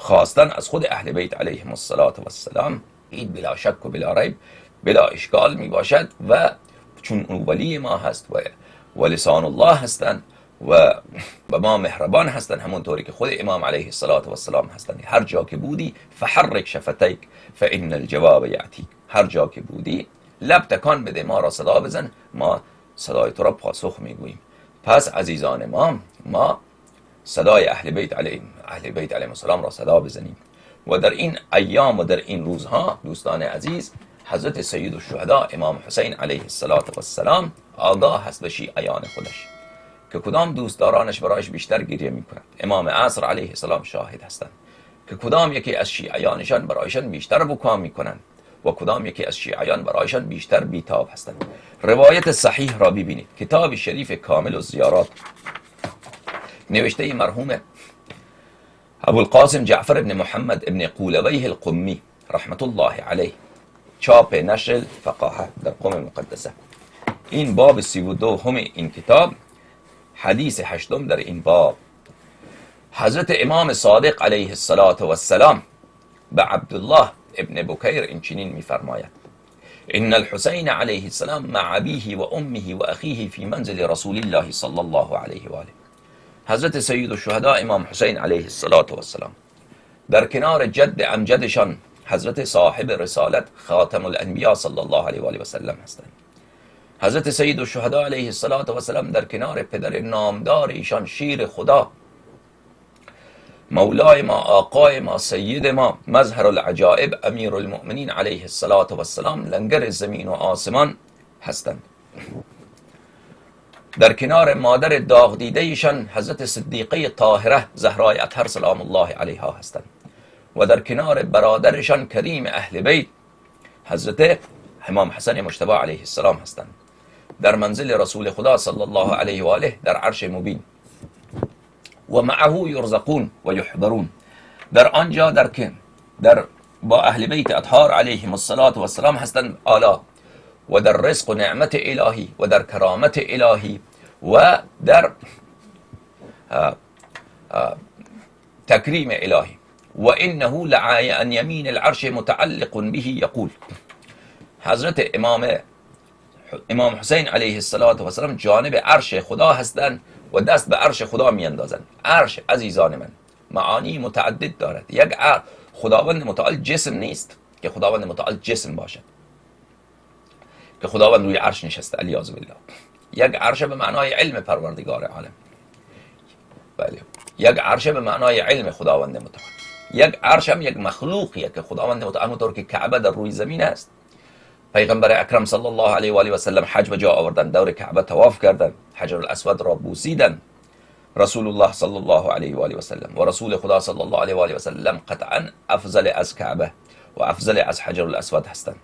خواستن از خود اهل بیت علیهم السلام این بلا شک و بلا ریب بلا اشکال می باشد و چون اون ولی ما هست و لسان الله هستند و ما مهربان هستند، همونطوری که خود امام علیه السلام هستند. هر جا که بودی فحرک شفتیک فان الجواب یأتیک، هر جا که بودی لب تکان بده، ما را صدا بزن، ما صدای تو را پاسخ میگوییم. پس عزیزان ما صدای اهل بیت علیهم السلام را صدا بزنیم و در این ایام و در این روزها دوستان عزیز حضرت سید الشهدا امام حسین علیه السلام آگاه هست به شیعیان خودش که کدام دوستدارانش برایش بیشتر گریه میکنند. امام عصر علیه السلام شاهد هستند که کدام یکی از شیعیانشان برایشان بیشتر بکا میکنند و کدام یکی از شیعیان برایشان بیشتر بیتاب هستند. روایت صحیح را ببینید، کتاب شریف کامل الزیارات نوشته مرحوم ابوالقاسم جعفر ابن محمد ابن قولویه القمی رحمت الله علیه، چاپ نشر الفقاهه در قم مقدسه. این باب 32 این کتاب، حدیث 8 در این باب، حضرت امام صادق علیه السلام به عبدالله ابن بکیر این چنین میفرماید: ان الحسین علیه السلام مع ابیه و امه و اخیه فی منزل رسول الله صلی الله علیه و آله. حضرت سید الشهدا امام حسین علیه السلام در کنار جد امجدشان حضرت صاحب رسالت خاتم الانبیا صلی الله علیه و آله و سلم هستند. حضرت سید الشهدا علیه السلام در کنار پدر نامدار ایشان شیر خدا، مولای ما، آقای ما، سید ما، مظهر العجائب، امیر المؤمنین علیه السلام، لنگر زمین و آسمان هستند. در کنار مادر داغ دیده ایشان حضرت صدیقه طاهره زهرای اطهر سلام الله علیها هستند و در کنار برادرشان کریم اهل بیت حضرت امام حسن مجتبی علیه السلام هستند. در منزل رسول خدا صلی الله علیه و آله در عرش مبین و معه یرزقون و یحضرون، در آنجا در با اهل بیت اطهار علیهم السلام هستند اعلی و در رزق و نعمت الهی و در کرامت الهی و در تکریم الهی. و انه لعای ان یمین العرش متعلق به یقول، حضرت امام حسین علیه السلام جانب عرش خدا هستند و دست به عرش خدا میاندازند. عرش عزیزان من معانی متعدد دارد. یک خداوند متعال جسم نیست که خداوند متعال جسم باشد، که خداوند روی عرش نشسته علیاذ بالله. یک عرش به معنای علم پروردگار عالم، بله، یک عرش به معنای علم خداوند متعال. یک عرش هم یک مخلوقیه که خداوند متعال، همونطور که کعبه در روی زمین است. پیغمبر اکرم صلی الله علیه و آله و سلم حج به جا آوردن، دور کعبه طواف کردن، حجر الاسود را بوسیدن. رسول الله صلی الله علیه و آله و سلم و رسول خدا صلی الله علیه و آله و سلم قطعا افضل از کعبه و افضل از حجر الاسود هستند.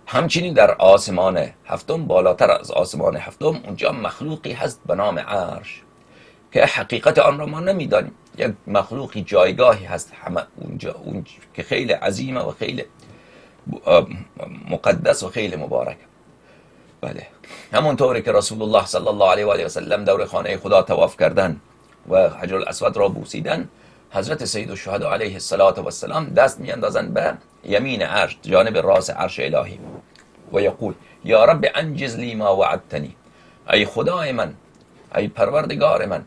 همچنین در آسمان هفتم، بالاتر از آسمان هفتم، اونجا مخلوقی هست به نام عرش که حقیقت آن را ما نمیدانیم. یک مخلوقی جایگاهی هست اونجا که خیلی عظیمه و خیلی مقدس و خیلی مبارک. بله، همونطوری که رسول الله صلی الله علیه و آله و سلم دور خانه خدا طواف کردن و حجر الاسود را بوسیدن، حضرت سید الشهدا علیه السلام دست میاندازند به یمین عرش، جانب راس عرش الهی و یقول: یا رب انجز لی ما وعدتنی، ای خدای من، ای پروردگار من،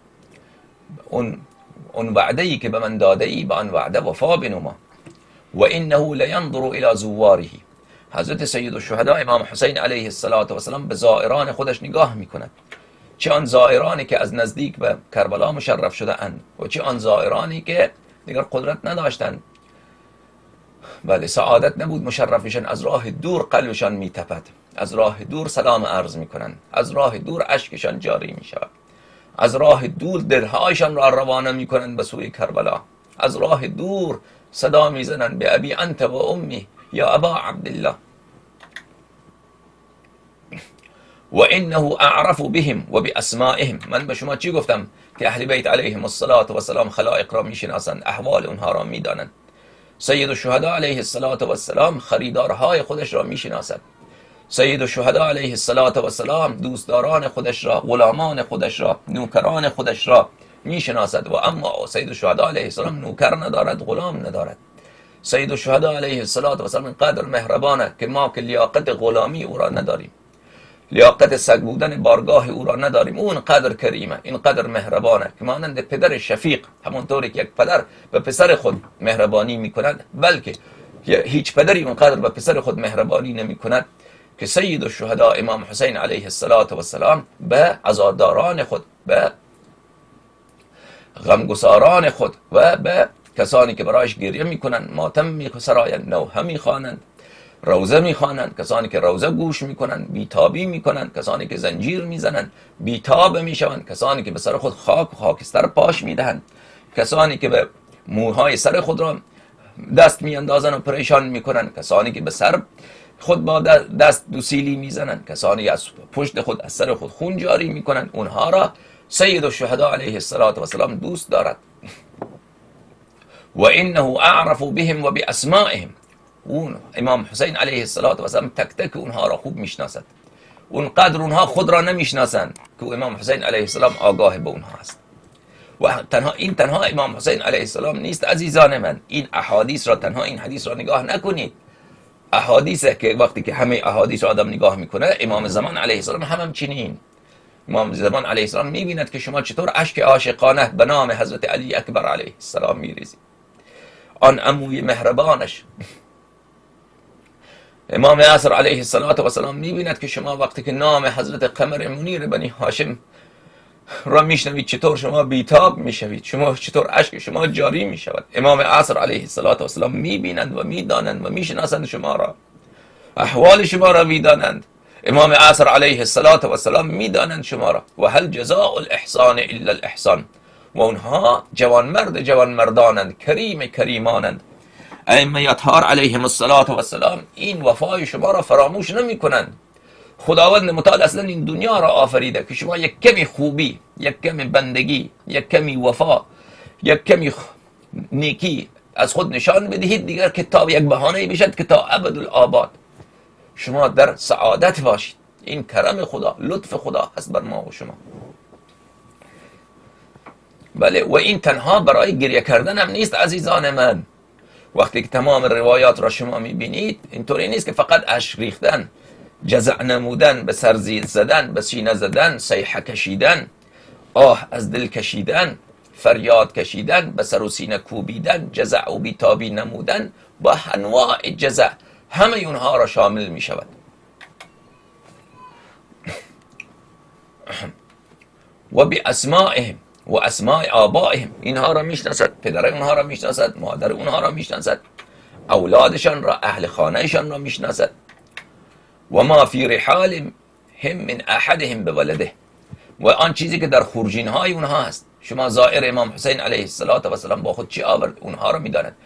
اون وعده ای که به من داده ای به آن وعده وفا بنما. و انه لینظر الی زواره، حضرت سید الشهدا امام حسین علیه السلام به زائران خودش نگاه میکند، چه آن زائرانی که از نزدیک به کربلا مشرف شده اند و چه آن زائرانی که دیگر قدرت نداشتند، بله، سعادت نبود مشرفشان، از راه دور قلبشان میتپد، از راه دور سلام عرض میکنند، از راه دور اشکشان جاری میشود، از راه دور دلهایشان را روانه میکنند به سوی کربلا، از راه دور صدا میزنند به ابی انت و امی یا ابا عبدالله. و انه اعرف بهم و باسمائهم، من به شما چی گفتم که اهل بیت علیهم السلام خلائق را میشناسند، احوال اونها را میدانند. سید الشهدا علیه السلام خریدارهای خودش را میشناسد. سید الشهدا علیه السلام دوستداران خودش را، غلامان خودش را، نوکران خودش را میشناسد. و اما سید الشهدا علیه السلام نوکر ندارد، غلام ندارد. سید الشهدا علیه السلام اینقدر مهربانه که ما که لیاقت غلامی او را نداریم، لیاقت سگ بودن بارگاه او را نداریم. او اینقدر کریمه، اینقدر مهربانه که مانند پدر شفیق، همونطوری که یک پدر به پسر خود مهربانی میکند، بلکه هیچ پدری اونقدر به پسر خود مهربانی نمیکند که سید الشهدا امام حسین علیه السلام به عزاداران خود، به غمگساران خود و به کسانی که برایش گریه میکنند، ماتم میسرایند، نوحه میخوانند، روزه میخوانند، کسانی که روزه گوش میکنند بیتابی میکنند، کسانی که زنجیر میزنند بیتاب میشوند، کسانی که به سر خود خاک و خاکستر پاش میدهند، کسانی که به موهای سر خود را دست میاندازند و پریشان میکنند، کسانی که به سر خود با دست دوسیلی میزنند، کسانی از پشت خود از سر خود خون جاری میکنند، اونها را سید الشهدا علیه السلام دوست دارد. و انه اعرف بهم و باسمائهم، اون امام حسین علیه السلام تک تک اونها را خوب میشناسد. اونقدر اونها خود را نمیشناسند که امام حسین علیه السلام آگاه به اونها است. و تنها امام حسین علیه السلام نیست عزیزان من، این احادیث را، تنها این حدیث را نگاه نکنید. احادیثه که وقتی که همه احادیث را آدم نگاه میکنه، امام زمان علیه السلام هم همچنین. امام زمان علیه السلام میبیند که شما چطور اشک عاشقانه به نام حضرت علی اکبر علیه السلام میریزید، آن عموی مهربانش. امام عصر علیه السلام میبیند که شما وقتی که نام حضرت قمر منیر بنی هاشم را میشنوید چطور شما بیتاب میشوید، شما چطور اشک شما جاری میشود. امام عصر علیه السلام میبینند و میدانند و میشناسند شما را، احوال شما را میدانند. امام عصر علیه السلام میدانند شما را. و هل جزاء الاحسان الا الاحسان، و اونها جوانمردانند، کریمانند. ائمه اطهار علیهم السلام این وفای شما را فراموش نمی کنند. خداوند متعال اصلا این دنیا را آفریده که شما یک کمی خوبی، یک کمی بندگی، یک کمی وفا، یک کمی نیکی از خود نشان بدهید، دیگر کتاب یک بهانه بشد که تا ابدالآباد شما در سعادت باشید. این کرم خدا، لطف خدا هست بر ما و شما. بله، و این تنها برای گریه کردن هم نیست عزیزان من. وقتی که تمام روایات را شما میبینید، اینطوری نیست که فقط اشک ریختن، جزع نمودن، به سر زدن، به سینه زدن، صیحه کشیدن، آه از دل کشیدن، فریاد کشیدن، به سر و سینه کوبیدن، جزع و بیتابی نمودن، با انواع جزع، همه اونها را شامل می شود. و بی اسمائهم و اسماء آبائهم، اینها را میشناسد، پدر اونها را میشناسد، مادر اونها را میشناسد، اولادشان را، اهل خانهشان را میشناسد. و ما فی رحالهم من احدهم بولده، و آن چیزی که در خورجین های اونها هست. شما زائر امام حسین علیه السلام با خود چی آورد، اونها را میداند.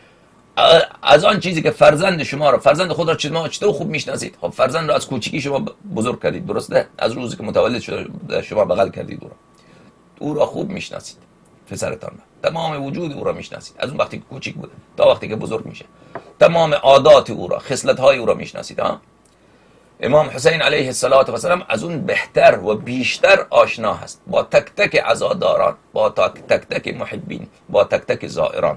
از آن چیزی که فرزند شما را، فرزند خود را چطور خوب میشناسید. خب فرزند را از کوچکی شما بزرگ کردید، درسته؟ از روزی که متولد شده شما بغل کردید او را خوب میشناسید. پسرتان را، تمام وجود او را میشناسید، از اون وقتی که کوچک بوده تا وقتی که بزرگ میشه. تمام عادات او را، خصلت های او را میشناسید. امام حسین علیه السلام از اون بهتر و بیشتر آشنا هست با تک تک عزاداران، با تک تک محبین، با تک تک زائران.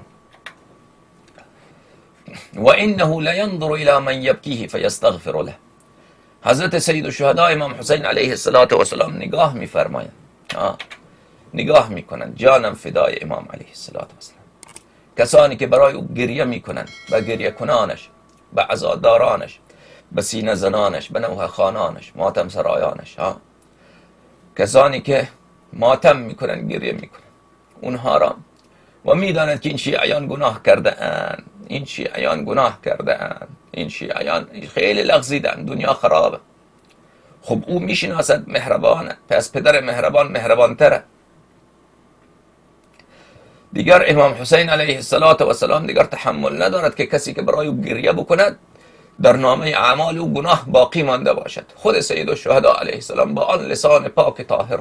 و انه لینظر الی من یبکیه فیستغفر له. حضرت سید الشهدا امام حسین علیه السلام نگاه میفرمایند، نگاه میکنند، جانم فدای امام علیه السلام. کسانی که برای او گریه میکنند، به گریه کنانش، به عزادارانش، به سینه زنانش، به نوحه خانانش، ماتم سرایانش، کسانی که ماتم میکنند، گریه میکنند اونها را، و میدانند که این شیعیان گناه کرده اند، این شیعیان گناه کرده اند، این شیعیان خیلی لغزیدن، دنیا خرابه. خب او میشناسد مهربانه، پس پدر مهربانتره. دیگر امام حسین علیه السلام دیگر تحمل ندارد که کسی که برای او گریه بکند در نامه اعمال او گناه باقی مانده باشد. خود سید الشهدا علیه السلام با آن لسان پاک طاهر،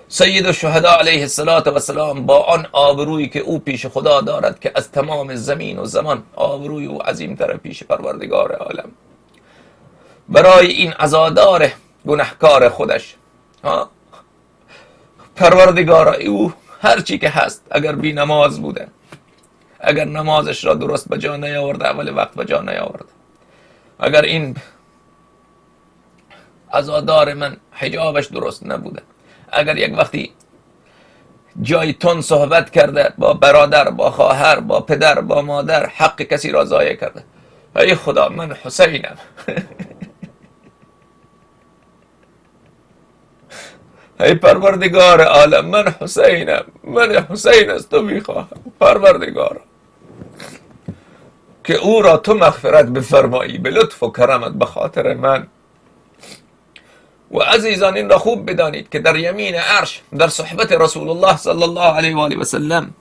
سید الشهدا علیه السلام با آن آبرویی که او پیش خدا دارد که از تمام زمین و زمان آبروی او عظیم‌تر پیش پروردگار عالم، برای این عزادار گناهکار خودش، پروردگار او هر چی که هست اگر بی نماز بوده، اگر نمازش را درست به جا نیاورده، اول وقت به جا نیاورده، اگر این عزادار من حجابش درست نبوده، اگر یک وقتی جای تون صحبت کرده با برادر، با خواهر، با پدر، با مادر، حق کسی را ضایع کرده، ای خدا من حسینم ای پروردگار عالم من حسینم، من حسین از تو میخواهم پروردگار که او را تو مغفرت بفرمایی به لطف و کرمت به خاطر من. و عزیزان این را خوب بدانید که در یمین عرش در صحبت رسول الله صلی الله علیه و آله و سلم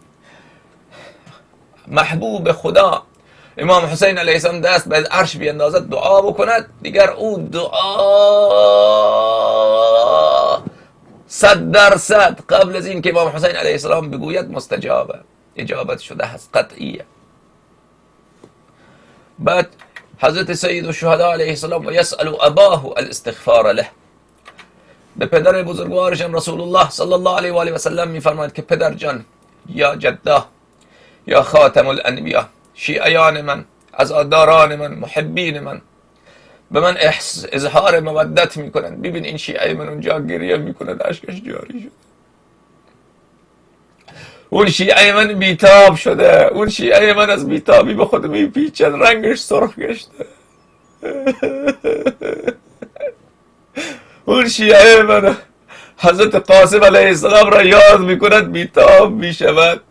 محبوب خدا امام حسین علیه السلام دست به عرش بیندازد دعا بکند، دیگر او دعا 100% قبل از این که امام حسین علیه السلام بگوید مستجابه، اجابت شده هست، قطعیه. بعد حضرت سید الشهدا علیه السلام و یسأل اباه الاستغفار له، به پدر بزرگوارشان رسول الله صلی الله علیه و آله و سلم میفرماید که پدر جان یا جده یا خاتم الانبیا، شیعیان من، عزاداران من، محبین من به من اظهار مودت میکنند. ببین این شیعه من اونجا گریه میکند، اشکش جاری شده، اون شیعه من بیتاب شده، اون شیعه من از بیتابی به خود میپیچد، رنگش سرخ گشته اون شیعه من حضرت قاسم علیه السلام را یاد میکند، بیتاب میشود،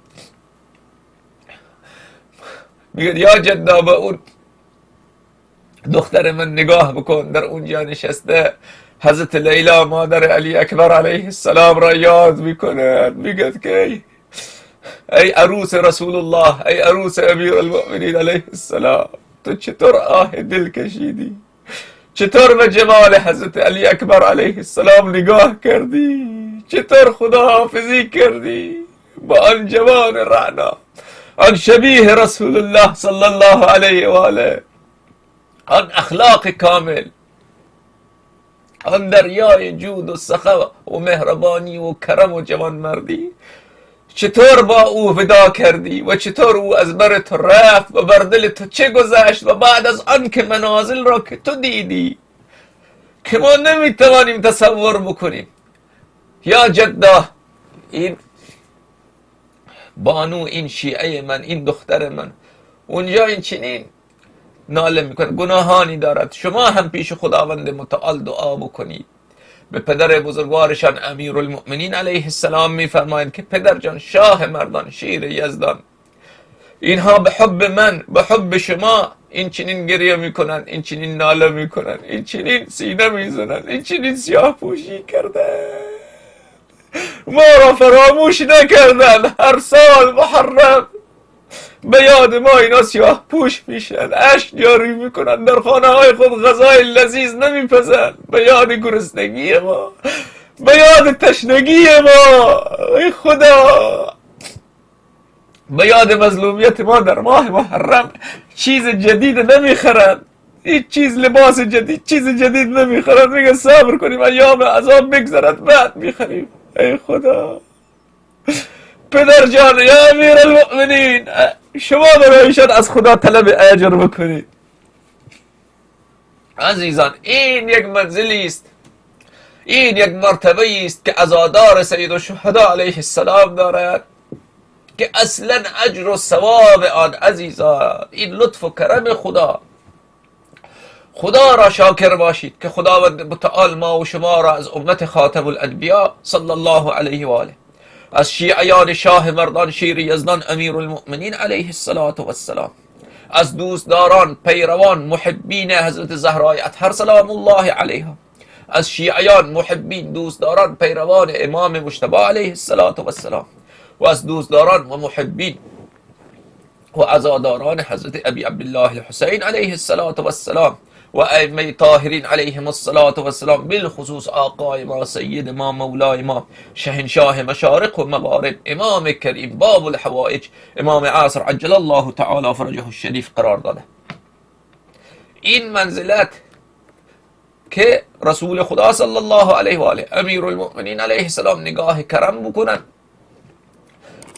میگه یا جدا به اون دختر من نگاه بکن، در اونجا نشسته حضرت لیلا مادر علی اکبر علیه السلام را یاد میکند، میگه که ای عروس رسول الله، ای عروس امیر المؤمنین علیه السلام، تو چطور آه دل کشیدی، چطور به جمال حضرت علی اکبر علیه السلام نگاه کردی، چطور خداحافظی کردی با آن جوان رعنا، آن شبیه رسول الله صلی الله علیه و آله، آن اخلاق کامل، آن دریای جود و سخا و مهربانی و کرم و جوانمردی، چطور با او ودا کردی و چطور او از بر تو رفت و بر دل تو چه گذشت، و بعد از آن که منازل را که تو دیدی که ما نمیتوانیم تصور بکنیم. یا جدا این بانو، این شیعه من، این دختر من اونجا این چنین ناله میکنه، گناهانی دارد، شما هم پیش خداوند متعال دعا بکنید. به پدر بزرگوارشان امیر المؤمنین علیه السلام میفرمایند که پدر جان، شاه مردان، شیر یزدان، اینها به حب من، به حب شما این چنین گریه میکنن، این چنین ناله میکنن، این چنین سینه میزنن، این چنین سیاه پوشی کردن، ما را فراموش نکردن، هر سال محرم به یاد ما اینا سیاه پوش میشن، اشک جاری میکنن، در خانه های خود غذای لذیذ نمیپزن، به یاد گرسنگی ما، به یاد تشنگی ما، ای خدا، به یاد مظلومیت ما در ماه محرم چیز جدید نمیخرن، هیچ چیز، لباس جدید، چیز جدید نمیخرن، میگه صبر کنیم ایام عذاب بگذرد بعد میخریم. ای خدا، پدر جان یا امیر المؤمنین، شما برایشان از خدا طلب اجر بکنید. عزیزان این یک منزلی است، این یک مرتبه است که عزادار سید الشهدا علیه السلام دارد که اصلا اجر و ثواب آن عزیزان این لطف و کرم خدا. خدا را شاکر باشید که خداوند متعال ما و شما را از امت خاتم الانبیا صلی الله علیه و آله، از شیعیان شاه مردان شیر یزدان امیر المؤمنین علیه السلام، از دوستداران، پیروان، محبین حضرت زهرای اطهر سلام الله علیها، از شیعیان، محبین، دوستداران، پیروان امام مجتبی علیه السلام، و از دوستداران و محبین و عزاداران حضرت ابی عبدالله الحسین علیه السلام و ائمه طاهرین علیهم السلام، بالخصوص آقای ما، سید ما، مولای ما، شهنشاه مشارق و مغارب، امام کریم، باب الحوائج، امام عصر عجل الله تعالی فرجه الشریف قرار داده. این منزلت که رسول خدا صلی الله علیه و آله، امیر المؤمنین علیه السلام نگاه کرم بکنن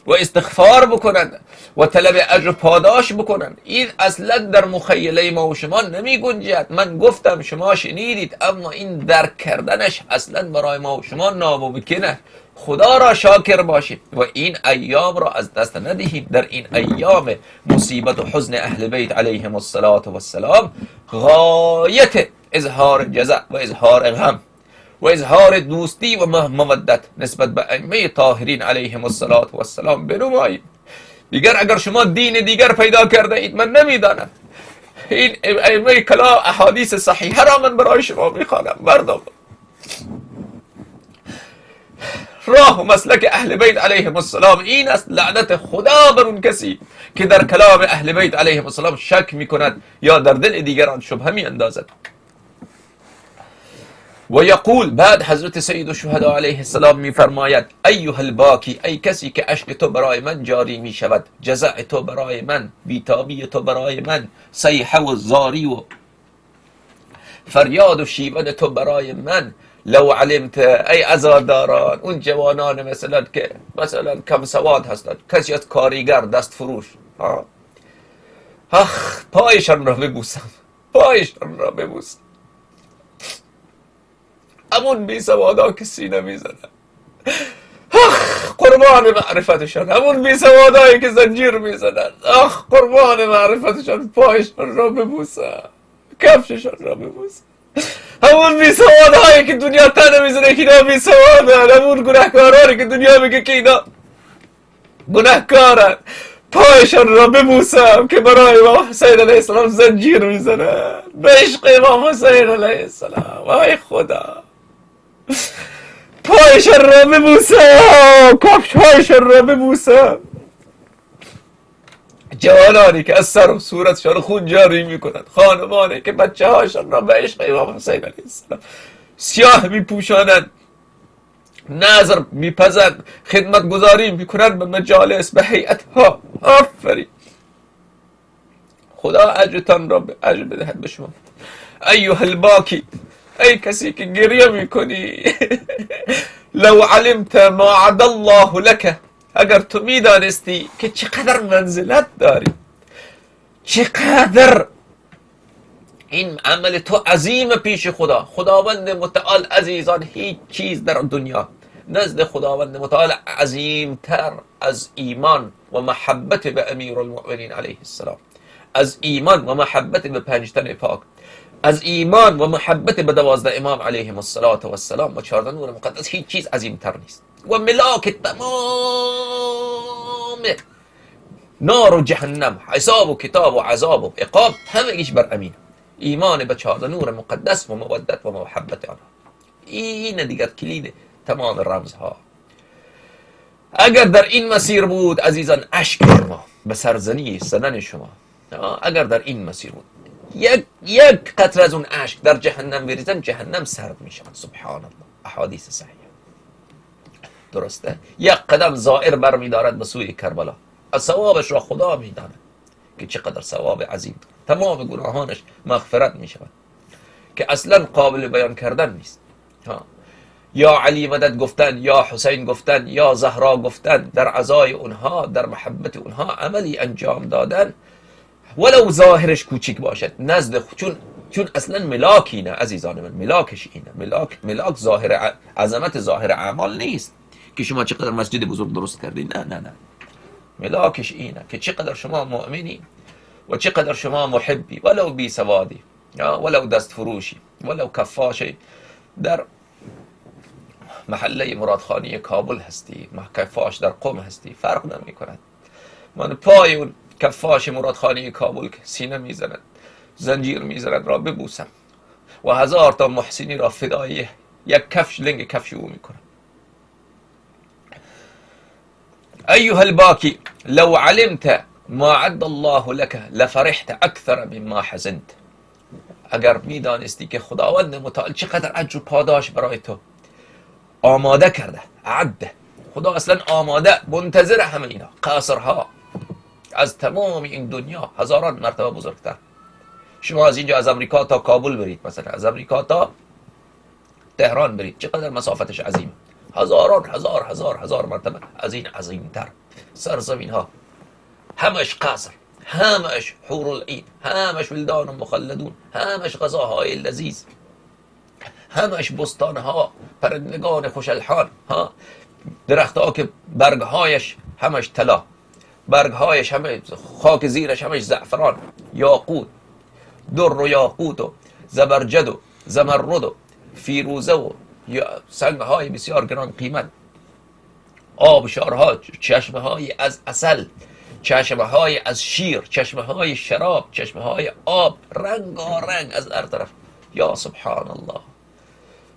و استغفار بکنند و طلب اجر پاداش بکنند. این اصلا در مخیله ما و شما نمی گنجد. من گفتم شما شنیدید، اما این درک کردنش اصلا برای ما و شما ناممکنه. خدا را شاکر باشید و این ایام را از دست ندهید. در این ایام مصیبت و حزن اهل بیت علیهم السلام غایت اظهار جزع و اظهار غم و اظهار دوستی و مودت نسبت به ائمه طاهرین علیهم السلام بنمایید. دیگر اگر شما دین دیگر پیدا کرده اید من نمیدانم. این ائمه کلا احادیث صحیحه را من برای شما میخوانم. مردم، راه و مسلک اهل بیت علیهم السلام این است. لعنت خدا بر اون کسی که در کلام اهل بیت علیهم السلام شک میکند یا در دل دیگران شبهه میاندازد. و یقول، بعد حضرت سید الشهدا علیه السلام میفرماید: ایها الباکی، ای کسی که اشک تو برای من جاری می شود، جزع تو برای من، بیتابی تو برای من، صیحه و زاری و فریاد و شیون تو برای من. لو علمت، ای عزاداران، اون جوانان مثلا کم سواد هستند، کسی از کاریگر دست فروش، پایشان را ببوسم، پایشان را ببوسم. همون بی سوادا که سینه میزنن، قربان معرفتشان. همون بی سوادایی که زنجیر میزنن، قربان معرفتشان، پایشان را ببوسم، کفششان را ببوسم. همون بی سوادایی که دنیا تنه میزنه که اینا بی سوادن، همون گناهکارانی که دنیا میگه که اینا گناهکارن، پایشان را ببوسم که برای امام حسین علیه السلام زنجیر میزنن، به عشق امام حسین علیه السلام. ای خدا، پایشان را ببوسم، کفش‌هایشان را ببوسم. جوانانی که از سر و صورتشان خون جاری میکنند، خانمانی که بچه هاشان را به عشق امام حسین علیه السلام سیاه میپوشانند، نظر میپزند، خدمت گذاری میکنند به مجالس، به هیئت ها. آفرین، خدا اجرتان را به اجر بدهد به شما. ایها الباکی، ای کسی که گریه میکنی، لو علمت ما عد الله لك، اگر تو میدانستی که چقدر منزلت داری، چقدر این عمل تو عظیم پیش خدا. خداوند متعال عزیزان، هیچ چیز در دنیا نزد خداوند متعال عظیمتر از ایمان و محبت به امیر المؤمنین علیه السلام، از ایمان و محبت به پنجتن پاک، از ایمان و محبت به 12 امام علیهم السلام و 14 نور مقدس، هیچ چیز عظیمتر نیست. و ملاک تمام نار و جهنم، حساب و کتاب و عذاب و عقاب، همگیش بر امین. ایمان به 14 نور مقدس و مودت و محبت آنها، این دیگر کلید تمام رمزها. اگر در این مسیر بود عزیزان، اشک شما به سرزنی سنن شما، اگر در این مسیر بود، یک قطره از اون اشک در جهنم بریزن، جهنم سرد می شود. سبحان الله، احادیث صحیح. درسته؟ یک قدم زائر برمی دارد به سوی کربلا، از ثوابش را خدا می داند که چقدر ثواب عظیم. تمام گناهانش مغفرت می شود که اصلا قابل بیان کردن نیست. یا علی مدد گفتن، یا حسین گفتن، یا زهرا گفتن، در عزای اونها، در محبت اونها عملی انجام دادن، ولو ظاهرش کوچیک باشد نزد چون اصلا ملاک اینه عزیزان من، ملاکش اینه. ملاک ظاهر عظمت ظاهر اعمال نیست که شما چقدر مسجد بزرگ درست کردین، نه. ملاکش اینه که چقدر شما مؤمنی و چقدر شما محبی، ولو بی سوادی، ولو دست فروشی، ولو کفاشی، در محله مرادخانی کابل هستی، کفاش در قم هستی، فرق نمی کند. من پای اون کفاش مرادخانی کابل که سینه میزند، زنجیر میزند را ببوسم و 1000 تا محسنی را فدای یک کفش، لنگ کفش او میکنم. ایها الباکی، لو علمت ما عد الله لك لفرحت اکثر مما حزنت. اگر میدانستی که خداوند متعال چقدر اجر و پاداش برای تو آماده کرده، عده، خدا اصلا آماده، منتظر همه اینا، قاصرها از تمام این دنیا 1000 مرتبه بزرگتر. شما از اینجا از امریکا تا کابل برید، مثلا از امریکا تا تهران برید، چقدر مسافتش عظیمه، 1000 مرتبه از این عظیمتر. سرزمین ها همش قصر، همش حور العین، همش ولدان مخلدون، همش غذاهای لذیذ، همش بستان ها، پرندگان خوشالحال ها، درخت ها که برگ هایش همش طلا، برگ هایش همش خاک زیرش همش زعفران، یاقوت، در و یاقوت و زبرجد و زمرد و فیروزه و سنگ های بسیار گران قیمت، آبشارها، چشمه های از عسل، چشمه های از شیر، چشمه های شراب، چشمه های آب، رنگارنگ از هر طرف. یا سبحان الله،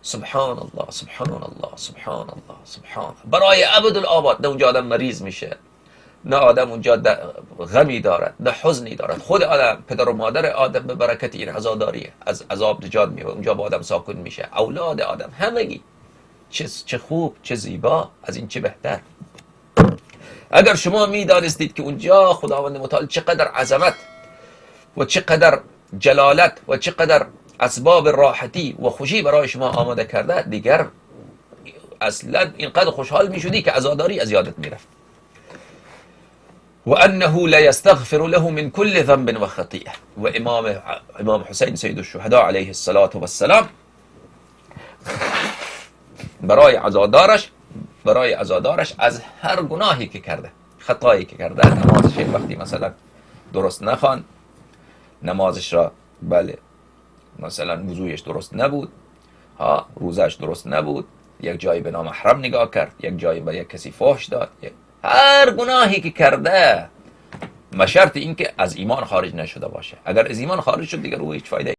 سبحان الله، سبحان الله، سبحان الله، سبحان الله. برای ابدالآباد. نه اونجا آدم مریض میشه، نه آدم اونجا غمی دارد، نه حزنی دارد. خود آدم، پدر و مادر آدم به برکت این عزاداریه از عذاب نجات میشه، اونجا با آدم ساکن میشه، اولاد آدم همگی. چه خوب، چه زیبا، از این چه بهتر. اگر شما میدانستید که اونجا خداوند متعال چقدر عظمت و چقدر جلالت و چقدر اسباب راحتی و خوشی برای شما آماده کرده، دیگر اصلا اینقدر خوشحال میشدی که عزاداری از یادت میرفت. و انه لا یستغفر له من كل ذنب و خطیئه. و امام حسین سید الشهدا علیه السلام برای عزادارش از هر گناهی که کرده، خطایی که کرده، نمازش وقتی مثلا درست نخوان، نمازش را مثلا وضویش درست نبود، روزش درست نبود، یک جایی به نامحرم نگاه کرد، یک جایی به یک کسی فحش داد، هر گناهی که کرده، شرط این که از ایمان خارج نشده باشه. اگر از ایمان خارج شد دیگر او هیچ فایده